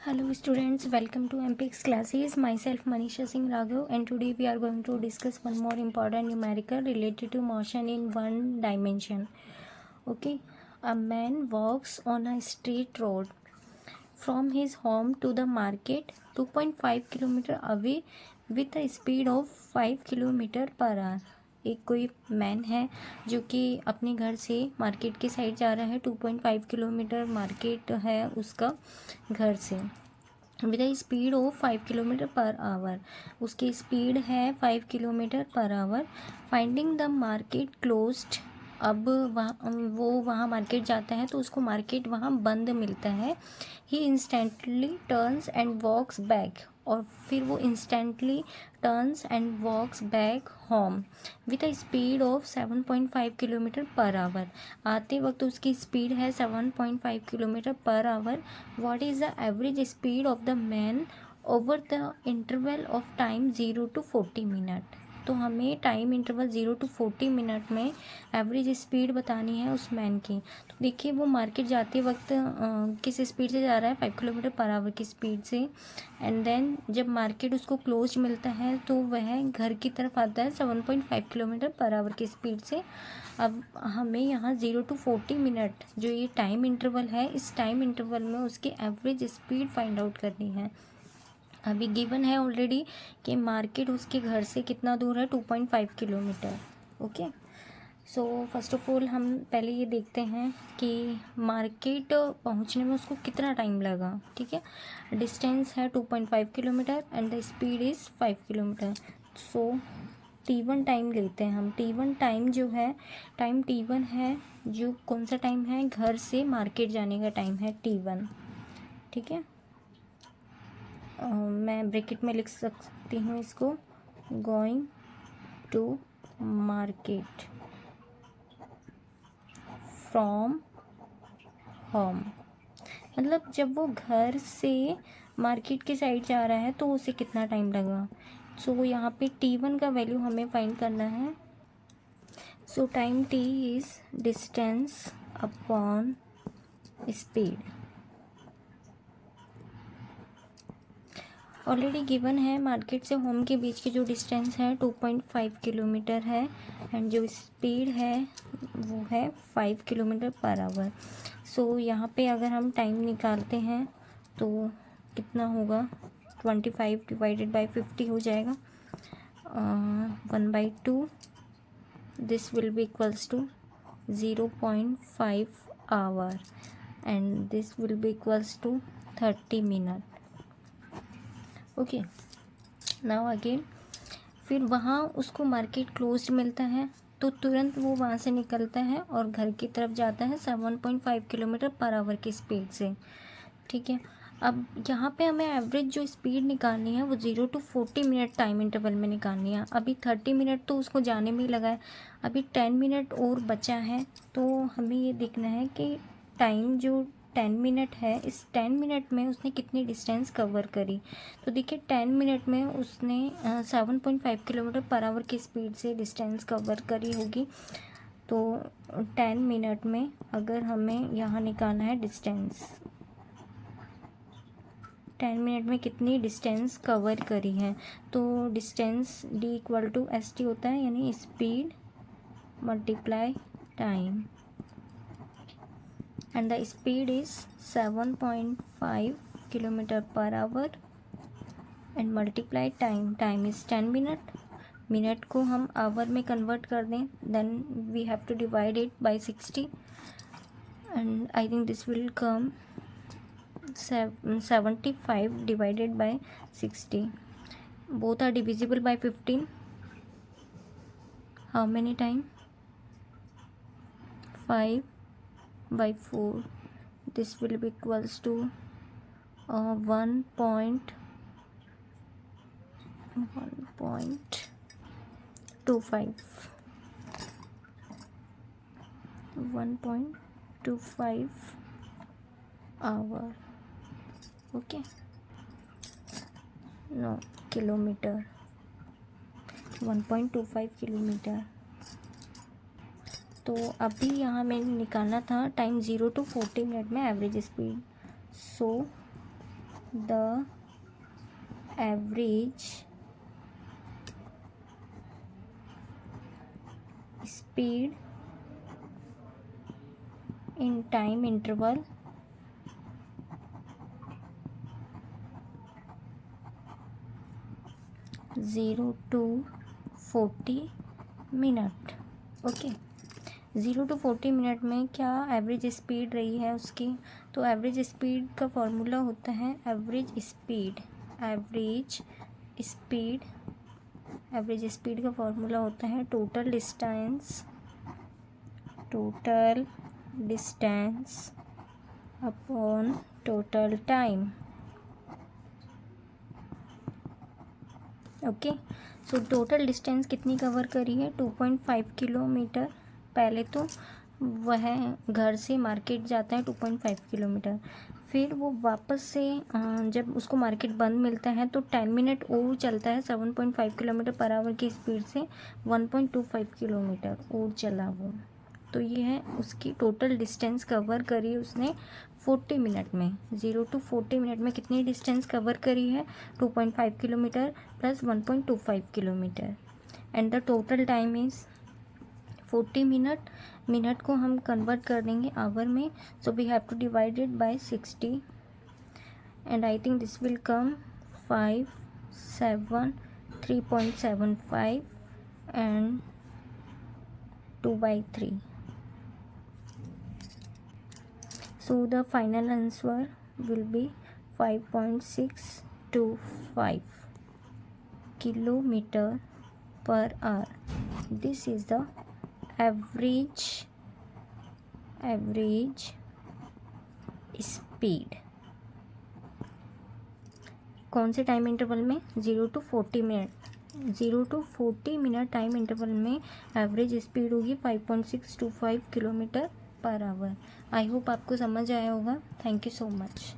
Hello students, welcome to MPX classes. Myself Manisha Singh Raghav, and today we are going to discuss one more important numerical related to motion in one dimension. Okay, a man walks on a straight road from his home to the market 2.5 kilometre away with a speed of 5 kilometre per our. एक कोई man है जो कि अपने घर से market के side जा रहा है. 2.5 किलोमीटर मार्केट है उसका घर से with a speed of 5 kilometre per our. उसकी स्पीड है 5 kilometre per our. Finding the market closed. अब वो वहाँ मार्केट जाता है तो उसको मार्केट वहाँ बंद मिलता है. He instantly turns and walks back. और फिर वो instantly turns and walks back home with a speed of 7.5 kilometre per hour. आते वक्त उसकी स्पीड है 7.5 kilometre per hour. What is the average speed of the man over the interval of time 0 to 40 minute. तो हमें time interval 0 to 40 minute में average speed बतानी है उस मैन की. तो देखिए वो मार्केट जाते वक्त किस स्पीड से जा रहा है, 5 किलोमीटर पर आवर की स्पीड से. एंड देन जब मार्केट उसको क्लोज मिलता है तो वह घर की तरफ आता है 7.5 किलोमीटर पर आवर की स्पीड से. अब हमें यहाँ 0 to 40 मिनट जो ये टाइम इंटरवल है, इस टाइम इंटरवल में उसकी एवरेज स्पीड फाइंड आउट करनी है. अभी गिवन है ऑलरेडी कि मार्केट उसके घर से कितना दूर है, 2.5 kilometre. Okay, so first of all हम पहले ये देखते हैं कि मार्केट पहुंचने में उसको कितना टाइम लगा. ठीक है, डिस्टेंस है 2.5 kilometre and the speed is 5 kilometre. So T1 time लेते हैं हम. T1 टाइम जो है, टाइम T1 है जो कौन सा टाइम है, घर से मार्केट जाने का टाइम है T1. ठीक है, मैं ब्रैकेट में लिख सकती हूँ इसको, going to market from home. मतलब जब वो घर से मार्केट के साइड जा रहा है तो उसे कितना टाइम लगा. सो यहाँ पे T1 का वैल्यू हमें फाइंड करना है. सो time T is distance upon speed. Already given है मार्केट से होम के बीच की जो डिस्टेंस है 2.5 किलोमीटर है एंड जो स्पीड है वो है 5 किलोमीटर पर आवर. सो यहाँ पे अगर हम टाइम निकालते हैं तो कितना होगा, 25 डिवाइडेड बाई 50 हो जाएगा. 1/2 this will be equals to 0.5 hour and this will be equals to 30 minute. Okay, now again फिर वहाँ उसको मार्केट क्लोज मिलता है तो तुरंत वो वहाँ से निकलता है और घर की तरफ जाता है 7.5 किलोमीटर पर आवर की स्पीड से. ठीक है, अब यहाँ पे हमें एवरेज जो स्पीड निकालनी है वो 0 to 40 मिनट टाइम इंटरवल में निकालनी है. अभी 30 मिनट तो उसको जाने में ही लगा है, अभी 10 मिनट और बचा है. तो हमें ये देखना है कि टाइम जो 10 मिनट है, इस 10 मिनट में उसने कितनी डिस्टेंस कवर करी. तो देखिए 10 मिनट में उसने 7.5 किलोमीटर पर आवर की स्पीड से डिस्टेंस कवर करी होगी. तो 10 मिनट में अगर हमें यहाँ निकालना है डिस्टेंस, 10 मिनट में कितनी डिस्टेंस कवर करी है, तो distance D equal to ST होता है, यानी speed multiply time. and the speed is 7.5 kilometer per hour and multiply time is 10 minute. Minute को हम आवर में कन्वर्ट कर दें, then we have to divide it by 60 and I think this will come 75 divided by 60. both are divisible by 15. how many time, 5 by 4. this will be equals to 1.25. 1.25 hour. okay, no, kilometre, 1.25 kilometre. तो अभी यहाँ मैंने निकालना था time 0 to 40 minute में average speed. So the average speed in time interval 0 to 40 minute. Okay, 0 to 40 minute में क्या average speed रही है उसकी? तो एवरेज स्पीड का फॉर्मूला होता है एवरेज स्पीड का फॉर्मूला होता है total distance upon total time. Okay, so total distance कितनी कवर करी है? 2.5 किलोमीटर। पहले तो वह घर से मार्केट जाता है 2.5 किलोमीटर, फिर वो वापस से जब उसको मार्केट बंद मिलता है तो 10 मिनट और चलता है 7.5 किलोमीटर पर आवर की स्पीड से 1.25 किलोमीटर और चला वो। तो ये है उसकी टोटल डिस्टेंस कवर करी उसने 40 मिनट में। 0 to 40 मिनट में कितनी डिस्टेंस कवर करी है? 2.5 kilometre plus 1.25 kilometre. And the total time is 40 minute. Minute को हम कन्वर्ट कर देंगे आवर में, so we have to divide it by 60 and I think this will come 5, 7, 3.75 and 2/3. So the final answer will be 5.625 kilometer per hour. This is the average speed. कौन से time interval में? 0 to 40 minute. 0 to 40 minute time interval में average speed होगी 5.625 kilometre per our. I hope आपको समझ आया होगा। Thank you so much.